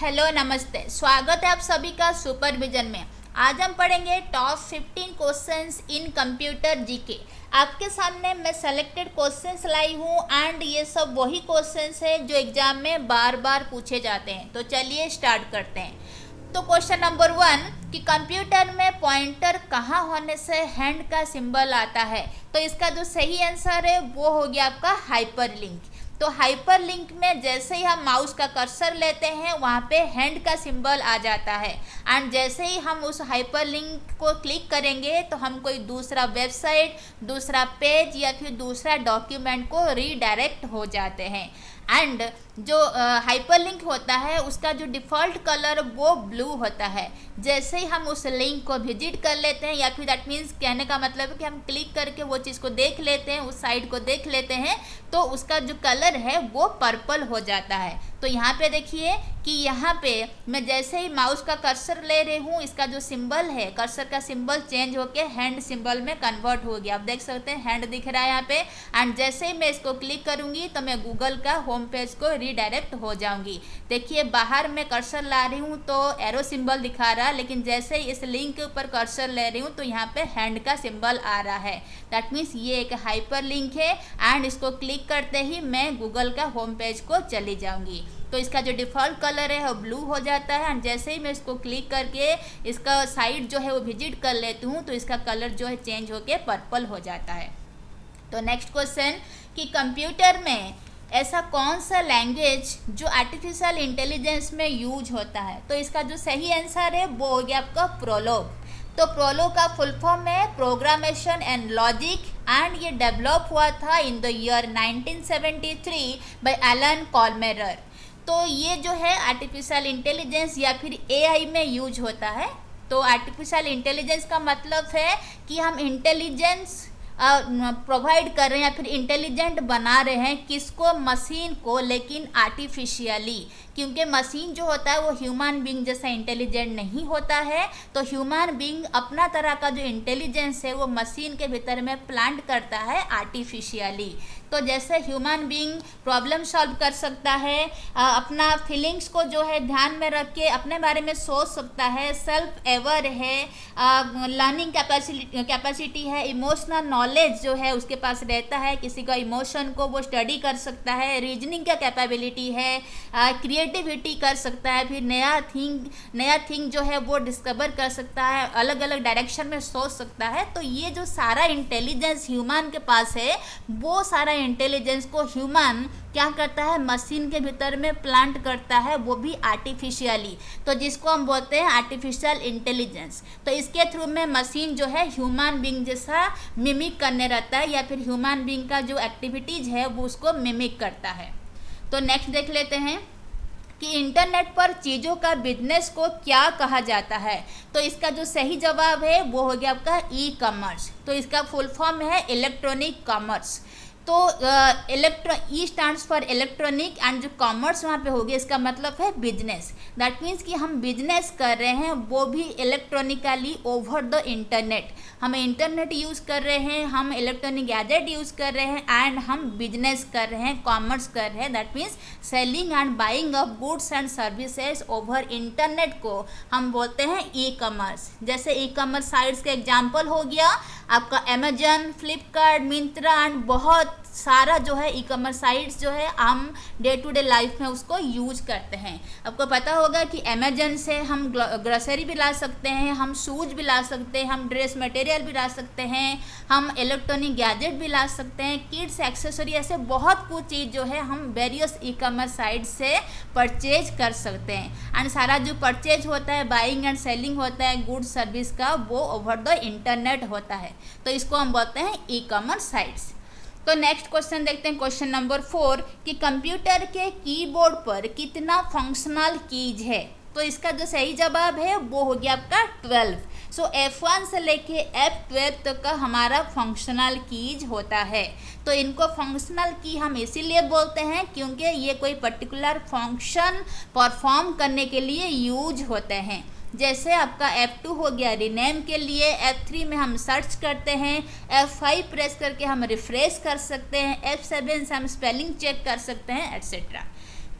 Hello नमस्ते, स्वागत है आप सभी का सुपरविजन में। आज हम पढ़ेंगे top 15 questions in computer GK. आपके सामने मैं सेलेक्टेड क्वेश्चंस लाई हूँ एंड ये सब वही क्वेश्चंस है जो एग्जाम में बार बार पूछे जाते हैं। तो चलिए स्टार्ट करते हैं। तो क्वेश्चन नंबर 1 कि कंप्यूटर में पॉइंटर कहाँ होने से हैंड का सिंबल आता है। तो इसका जो सही आंसर है वो हो गया आपका हाइपरलिंक। तो हाइपरलिंक में जैसे ही हम माउस का कर्सर लेते हैं वहाँ पे हैंड का सिंबल आ जाता है एंड जैसे ही हम उस हाइपरलिंक को क्लिक करेंगे तो हम कोई दूसरा वेबसाइट, दूसरा पेज या फिर दूसरा डॉक्यूमेंट को रीडायरेक्ट हो जाते हैं। एंड जो हाइपरलिंक होता है उसका जो डिफ़ॉल्ट कलर वो ब्लू होता है। जैसे ही हम उस लिंक को विजिट कर लेते हैं या फिर दैट मीन्स कहने का मतलब है कि हम क्लिक करके वो चीज़ को देख लेते हैं, उस साइट को देख लेते हैं, तो उसका जो कलर है वो पर्पल हो जाता है। तो यहाँ पे देखिए कि यहाँ पे मैं जैसे ही माउस का कर्सर ले रही हूँ, इसका जो सिंबल है, कर्सर का सिंबल चेंज होके हैंड सिंबल में कन्वर्ट हो गया। आप देख सकते हैं हैंड दिख रहा है यहाँ पे एंड जैसे ही मैं इसको क्लिक करूँगी तो मैं गूगल का होम पेज को रीडायरेक्ट हो जाऊँगी। देखिए बाहर मैं कर्सर ला रही हूँ तो एरो सिंबल दिखा रहा है, लेकिन जैसे ही इस लिंक के ऊपर कर्सर ले रही हूँ तो यहाँ पे हैंड का सिंबल आ रहा है। दैट मीन्स ये एक हाइपर लिंक है एंड इसको क्लिक करते ही मैं गूगल का होम पेज को चली जाऊँगी। तो इसका जो डिफ़ॉल्ट कलर है वो ब्लू हो जाता है एंड जैसे ही मैं इसको क्लिक करके इसका साइट जो है वो विजिट कर लेती हूँ तो इसका कलर जो है चेंज होके पर्पल हो जाता है। तो नेक्स्ट क्वेश्चन कि कंप्यूटर में ऐसा कौन सा लैंग्वेज जो आर्टिफिशियल इंटेलिजेंस में यूज होता है। तो इसका जो सही आंसर है वो हो गया आपका प्रोलॉग। तो प्रोलॉग का फुल फॉर्म है प्रोग्रामेशन एंड लॉजिक एंड ये डेवलप हुआ था in the year 1973 by Alain Colmerauer. तो ये जो है आर्टिफिशियल इंटेलिजेंस या फिर एआई में यूज होता है। तो आर्टिफिशियल इंटेलिजेंस का मतलब है कि हम इंटेलिजेंस प्रोवाइड कर रहे हैं या फिर इंटेलिजेंट बना रहे हैं किसको, मशीन को, लेकिन आर्टिफिशियली, क्योंकि मशीन जो होता है वो ह्यूमन बीइंग जैसा इंटेलिजेंट नहीं होता है। तो ह्यूमन बीइंग अपना तरह का जो इंटेलिजेंस है वो मशीन के भीतर में प्लांट करता है आर्टिफिशियली। तो जैसे ह्यूमन बीइंग प्रॉब्लम सॉल्व कर सकता है, अपना फीलिंग्स को जो है ध्यान में रख के अपने बारे में सोच सकता है, सेल्फ एवर है, लर्निंग कैपेसिटी है, इमोशनल नॉलेज जो है उसके पास रहता है, किसी का इमोशन को वो स्टडी कर सकता है, रीजनिंग का कैपेबिलिटी है, क्रिएटिविटी कर सकता है, फिर नया थिंग जो है वो डिस्कवर कर सकता है, अलग अलग डायरेक्शन में सोच सकता है। तो ये जो सारा इंटेलिजेंस ह्यूमन के पास है वो सारा इंटेलिजेंस को ह्यूमन क्या करता है, मशीन के भीतर में प्लांट करता है, वो भी आर्टिफिशियली। तो जिसको हम बोलते हैं आर्टिफिशियल इंटेलिजेंस। तो इसके थ्रू में मशीन जो है ह्यूमन बीइंग जैसा मिमिक करने रहता है या फिर ह्यूमन बीइंग का जो एक्टिविटीज़ है वो उसको मिमिक करता है। तो नेक्स्ट देख लेते हैं कि इंटरनेट पर चीज़ों का बिजनेस को क्या कहा जाता है। तो इसका जो सही जवाब है वो हो गया आपका ई कॉमर्स। तो इसका फुल फॉर्म है इलेक्ट्रॉनिक कॉमर्स। तो ई स्टैंड्स फॉर इलेक्ट्रॉनिक एंड जो कॉमर्स वहाँ पे हो गया इसका मतलब है बिजनेस। दैट मीन्स कि हम बिजनेस कर रहे हैं वो भी इलेक्ट्रॉनिकली ओवर द इंटरनेट। हम इंटरनेट यूज़ कर रहे हैं, हम इलेक्ट्रॉनिक गैजेट यूज़ कर रहे हैं एंड हम बिजनेस कर रहे हैं, कॉमर्स कर रहे हैं। That means selling and buying of goods and services over internet को हम बोलते हैं ई कॉमर्स। जैसे ई कॉमर्स साइट्स का एग्जाम्पल हो गया आपका अमेजन, फ्लिपकार्ट, मिंत्रा एंड बहुत सारा जो है ई कॉमर्स साइट्स जो है हम डे टू डे लाइफ में उसको यूज करते हैं। आपको पता होगा कि अमेजन से हम ग्रोसरी भी ला सकते हैं, हम शूज भी ला सकते हैं, हम ड्रेस मटेरियल भी ला सकते हैं, हम इलेक्ट्रॉनिक गैजेट भी ला सकते हैं, किड्स एक्सेसरी, ऐसे बहुत कुछ चीज़ जो है हम वेरियस ई कॉमर्स साइट से परचेज कर सकते हैं। एंड सारा जो परचेज होता है, बाइंग एंड सेलिंग होता है गुड्स सर्विस का, वो ओवर द इंटरनेट होता है। तो इसको हम बोलते हैं ई कॉमर्स साइट्स। तो नेक्स्ट क्वेश्चन देखते हैं, क्वेश्चन नंबर 4 कि कंप्यूटर के कीबोर्ड पर कितना फंक्शनल कीज है। तो इसका जो सही जवाब है वो हो गया आपका 12। सो F1 से लेके F12 तक का हमारा फंक्शनल कीज होता है। तो इनको फंक्शनल की हम इसीलिए बोलते हैं क्योंकि ये कोई पर्टिकुलर फंक्शन परफॉर्म करने के लिए यूज होते हैं। जैसे आपका F2 हो गया रीनेम के लिए, F3 में हम सर्च करते हैं, F5 प्रेस करके हम रिफ्रेश कर सकते हैं, F7 से हम स्पेलिंग चेक कर सकते हैं, एट्सेट्रा।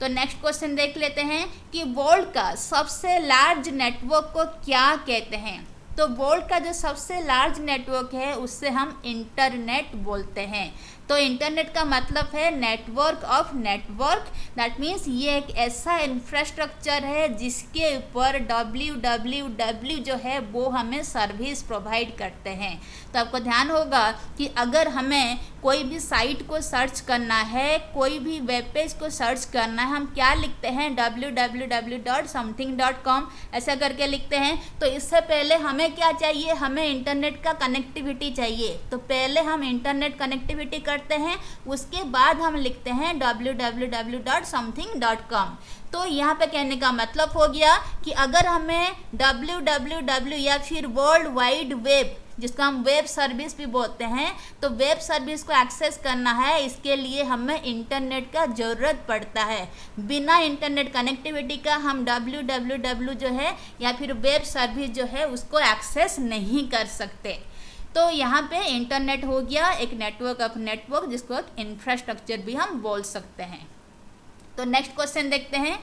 तो नेक्स्ट क्वेश्चन देख लेते हैं कि वर्ल्ड का सबसे लार्ज नेटवर्क को क्या कहते हैं। तो वर्ल्ड का जो सबसे लार्ज नेटवर्क है उससे हम इंटरनेट बोलते हैं। तो इंटरनेट का मतलब है network of network, that means ये एक ऐसा इंफ्रास्ट्रक्चर है जिसके ऊपर www जो है वो हमें सर्विस प्रोवाइड करते हैं। तो आपको ध्यान होगा कि अगर हमें कोई भी साइट को सर्च करना है, कोई भी वेब पेज को सर्च करना है, हम क्या लिखते हैं www.something.com ऐसा करके लिखते हैं। तो इससे पहले हमें क्या चाहिए, हमें इंटरनेट का कनेक्टिविटी चाहिए। तो पहले हम इंटरनेट कनेक्टिविटी करते हैं, उसके बाद हम लिखते हैं www.something.com। तो यहाँ पे कहने का मतलब हो गया कि अगर हमें www या फिर वर्ल्ड वाइड वेब जिसको हम वेब सर्विस भी बोलते हैं, तो वेब सर्विस को एक्सेस करना है, इसके लिए हमें इंटरनेट का ज़रूरत पड़ता है। बिना इंटरनेट कनेक्टिविटी का हम www जो है या फिर वेब सर्विस जो है उसको एक्सेस नहीं कर सकते। तो यहाँ पे इंटरनेट हो गया एक नेटवर्क ऑफ नेटवर्क, जिसको एक इंफ्रास्ट्रक्चर भी हम बोल सकते हैं। तो नेक्स्ट क्वेश्चन देखते हैं,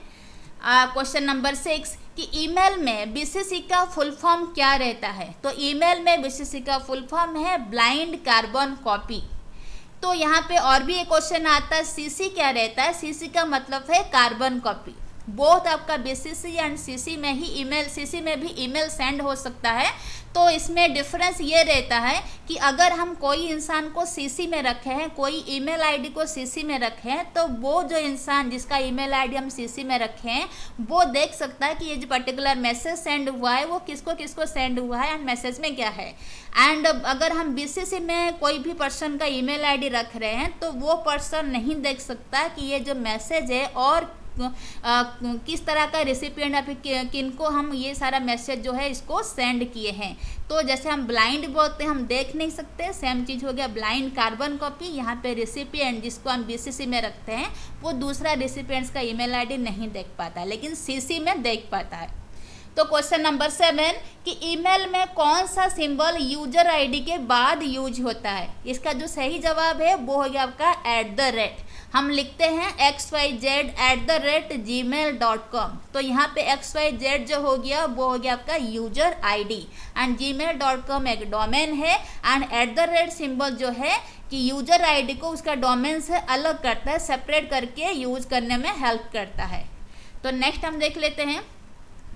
क्वेश्चन नंबर 6 कि ईमेल में बीसीसी का फुल फॉर्म क्या रहता है। तो ईमेल में बीसीसी का फुल फॉर्म है ब्लाइंड कार्बन कॉपी। तो यहाँ पे और भी एक क्वेश्चन आता है, सीसी क्या रहता है। सीसी का मतलब है कार्बन कॉपी। बोथ आपका बीसीसी एंड सीसी में ही ईमेल, सीसी में भी ईमेल सेंड हो सकता है। तो इसमें डिफरेंस ये रहता है कि अगर हम कोई इंसान को सीसी में रखे हैं, कोई ईमेल आईडी को सीसी में रखे हैं, तो वो जो इंसान जिसका ईमेल आईडी हम सीसी में रखे हैं वो देख सकता है कि ये जो पर्टिकुलर मैसेज सेंड हुआ है वो किसको किसको सेंड हुआ है एंड मैसेज में क्या है। एंड अगर हम बीसीसी में कोई भी पर्सन का ईमेल आईडी रख रहे हैं तो वो पर्सन नहीं देख सकता कि ये जो मैसेज है और किस तरह का रेसिपिएंट या फिर किनको हम ये सारा मैसेज जो है इसको सेंड किए हैं। तो जैसे हम ब्लाइंड बोलते हैं, हम देख नहीं सकते, सेम चीज़ हो गया ब्लाइंड कार्बन कॉपी। यहाँ पे रेसिपिएंट जिसको हम बीसीसी में रखते हैं वो दूसरा रेसिपिएंट्स का ईमेल आईडी नहीं देख पाता, लेकिन सीसी में देख पाता है। तो क्वेश्चन नंबर 7 कि ईमेल में कौन सा सिंबल यूजर आईडी के बाद यूज होता है। इसका जो सही जवाब है वो हो गया आपका @ हम लिखते हैं xyz@gmail.com। तो यहाँ पे xyz जो हो गया वो हो गया आपका यूजर आईडी एंड gmail.com एक डोमेन है एंड @ सिंबल जो है कि यूजर आईडी को उसका डोमेन से अलग करता है, सेपरेट करके यूज करने में हेल्प करता है। तो नेक्स्ट हम देख लेते हैं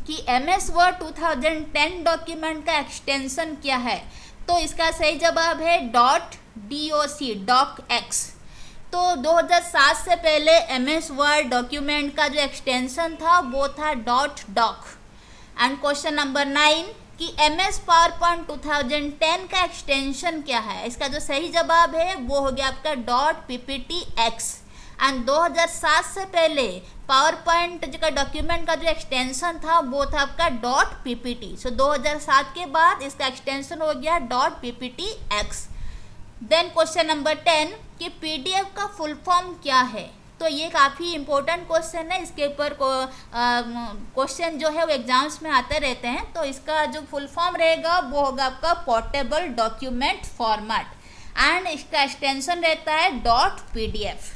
कि MS Word 2010 डॉक्यूमेंट का एक्सटेंशन क्या है। तो इसका सही जवाब है .docx। तो 2007 से पहले MS Word डॉक्यूमेंट का जो एक्सटेंशन था वो था .doc। एंड क्वेश्चन नंबर 9 कि MS PowerPoint 2010 का एक्सटेंशन क्या है। इसका जो सही जवाब है वो हो गया आपका .pptx। एंड 2007 से पहले पावर पॉइंट का डॉक्यूमेंट का जो एक्सटेंशन था वो था आपका .ppt। सो 2007 के बाद इसका एक्सटेंशन हो गया .pptx। देन क्वेश्चन नंबर 10 कि PDF का फुल फॉर्म क्या है। तो ये काफ़ी इंपॉर्टेंट क्वेश्चन है, इसके ऊपर क्वेश्चन जो है वो एग्जाम्स में आते रहते हैं। तो इसका जो फुल फॉर्म रहेगा वो होगा आपका पोर्टेबल डॉक्यूमेंट फॉर्मेट एंड इसका एक्सटेंशन रहता है .pdf।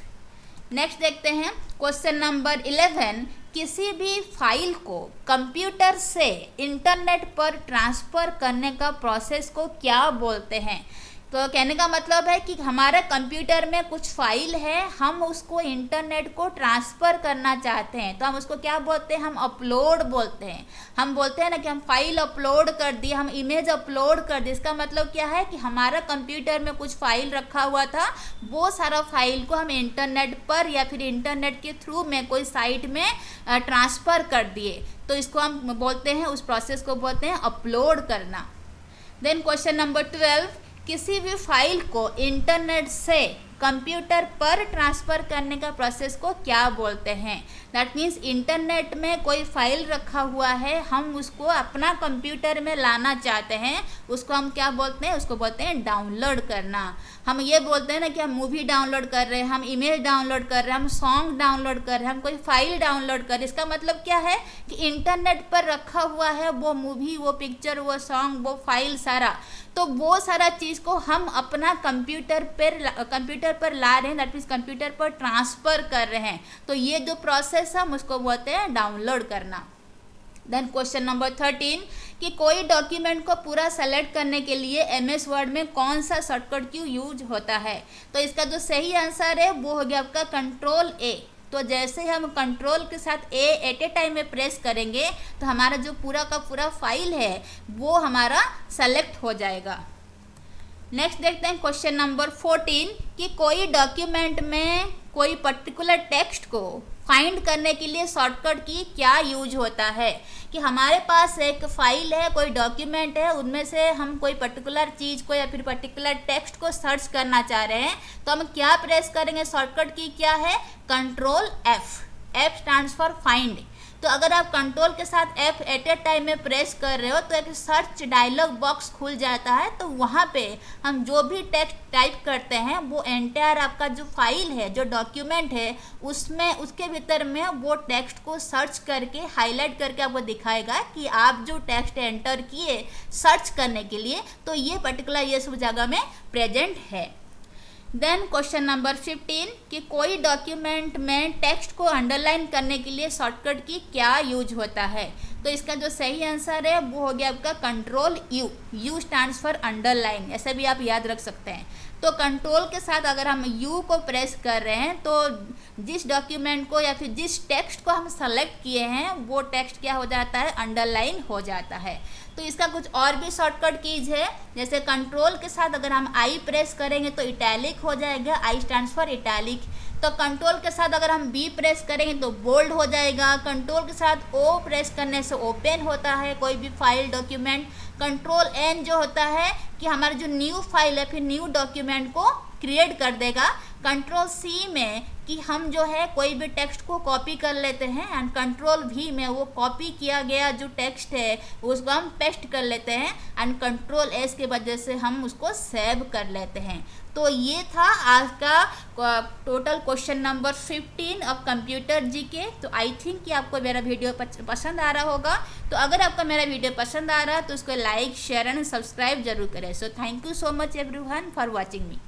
नेक्स्ट देखते हैं क्वेश्चन नंबर 11 किसी भी फाइल को कंप्यूटर से इंटरनेट पर ट्रांसफ़र करने का प्रोसेस को क्या बोलते हैं। तो कहने का मतलब है कि हमारे कंप्यूटर में कुछ फाइल है, हम उसको इंटरनेट को ट्रांसफ़र करना चाहते हैं, तो हम उसको क्या बोलते हैं, हम अपलोड बोलते हैं। हम बोलते हैं ना कि हम फाइल अपलोड कर दी, हम इमेज अपलोड कर दी। इसका मतलब क्या है कि हमारा कंप्यूटर में कुछ फाइल रखा हुआ था, वो सारा फाइल को हम इंटरनेट पर या फिर इंटरनेट के थ्रू में कोई साइट में ट्रांसफ़र कर दिए, तो इसको हम बोलते हैं, उस प्रोसेस को बोलते हैं अपलोड करना। देन क्वेश्चन नंबर 12 किसी भी फाइल को इंटरनेट से कंप्यूटर पर ट्रांसफ़र करने का प्रोसेस को क्या बोलते हैं। दैट मीन्स इंटरनेट में कोई फाइल रखा हुआ है, हम उसको अपना कंप्यूटर में लाना चाहते हैं, उसको हम क्या बोलते हैं, उसको बोलते हैं डाउनलोड करना। हम ये बोलते हैं ना कि हम मूवी डाउनलोड कर रहे हैं, हम इमेज डाउनलोड कर रहे हैं, हम सॉन्ग डाउनलोड कर रहे हैं, हम कोई फाइल डाउनलोड कर रहे हैं। इसका मतलब क्या है कि इंटरनेट पर रखा हुआ है वो मूवी, वो पिक्चर, वो सॉन्ग, वो फाइल सारा, तो वो सारा चीज़ को हम अपना कंप्यूटर कंप्यूटर पर ला रहे हैं, दैट मीन्स कंप्यूटर पर ट्रांसफ़र कर रहे हैं, तो ये जो प्रोसेस है हम उसको बोलते हैं डाउनलोड करना। देन क्वेश्चन नंबर 13 कि कोई डॉक्यूमेंट को पूरा सेलेक्ट करने के लिए MS वर्ड में कौन सा शॉर्टकट की यूज होता है? तो इसका जो सही आंसर है वो हो गया आपका कंट्रोल A। तो जैसे हम कंट्रोल के साथ A एट ए टाइम में प्रेस करेंगे तो हमारा जो पूरा का पूरा फाइल है वो हमारा सेलेक्ट हो जाएगा। नेक्स्ट देखते हैं क्वेश्चन नंबर 14 कि कोई डॉक्यूमेंट में कोई पर्टिकुलर टेक्स्ट को फाइंड करने के लिए शॉर्टकट की क्या यूज होता है? कि हमारे पास एक फाइल है, कोई डॉक्यूमेंट है, उनमें से हम कोई पर्टिकुलर चीज़ को या फिर पर्टिकुलर टेक्स्ट को सर्च करना चाह रहे हैं, तो हम क्या प्रेस करेंगे? शॉर्टकट की क्या है? Control F stands for find. तो अगर आप कंट्रोल के साथ F एट ए टाइम में प्रेस कर रहे हो तो एक सर्च डायलॉग बॉक्स खुल जाता है, तो वहाँ पे हम जो भी टेक्स्ट टाइप करते हैं वो एंटायर आपका जो फाइल है, जो डॉक्यूमेंट है, उसमें उसके भीतर में वो टेक्स्ट को सर्च करके हाईलाइट करके आपको दिखाएगा कि आप जो टेक्स्ट एंटर किए सर्च करने के लिए, तो ये पर्टिकुलर ये सब जगह में प्रेजेंट है। देन क्वेश्चन नंबर 15 कि कोई डॉक्यूमेंट में टेक्स्ट को अंडरलाइन करने के लिए शॉर्टकट की क्या यूज होता है? तो इसका जो सही आंसर है वो हो गया आपका control U stands for underline, ऐसे भी आप याद रख सकते हैं। तो कंट्रोल के साथ अगर हम U को प्रेस कर रहे हैं तो जिस डॉक्यूमेंट को या फिर जिस टेक्स्ट को हम सेलेक्ट किए हैं वो टेक्स्ट क्या हो जाता है? अंडरलाइन हो जाता है। तो इसका कुछ और भी शॉर्टकट कीज है, जैसे कंट्रोल के साथ अगर हम I प्रेस करेंगे तो इटैलिक हो जाएगा, I स्टैंड्स फॉर इटैलिक। तो कंट्रोल के साथ अगर हम B प्रेस करेंगे तो बोल्ड हो जाएगा। कंट्रोल के साथ O प्रेस करने से ओपन होता है कोई भी फाइल डॉक्यूमेंट। कंट्रोल N जो होता है कि हमारा जो न्यू फाइल है फिर न्यू डॉक्यूमेंट को क्रिएट कर देगा। कंट्रोल C में कि हम जो है कोई भी टेक्स्ट को कॉपी कर लेते हैं, एंड कंट्रोल V में वो कॉपी किया गया जो टेक्स्ट है उसको हम पेस्ट कर लेते हैं, एंड कंट्रोल S के वजह से हम उसको सेव कर लेते हैं। तो ये था आज का total question number 15 of computer GK. तो आई थिंक कि आपको मेरा वीडियो पसंद आ रहा होगा। तो अगर आपको मेरा वीडियो पसंद आ रहा है तो उसको लाइक, शेयर एंड सब्सक्राइब जरूर करें। So thank you so much everyone for watching me.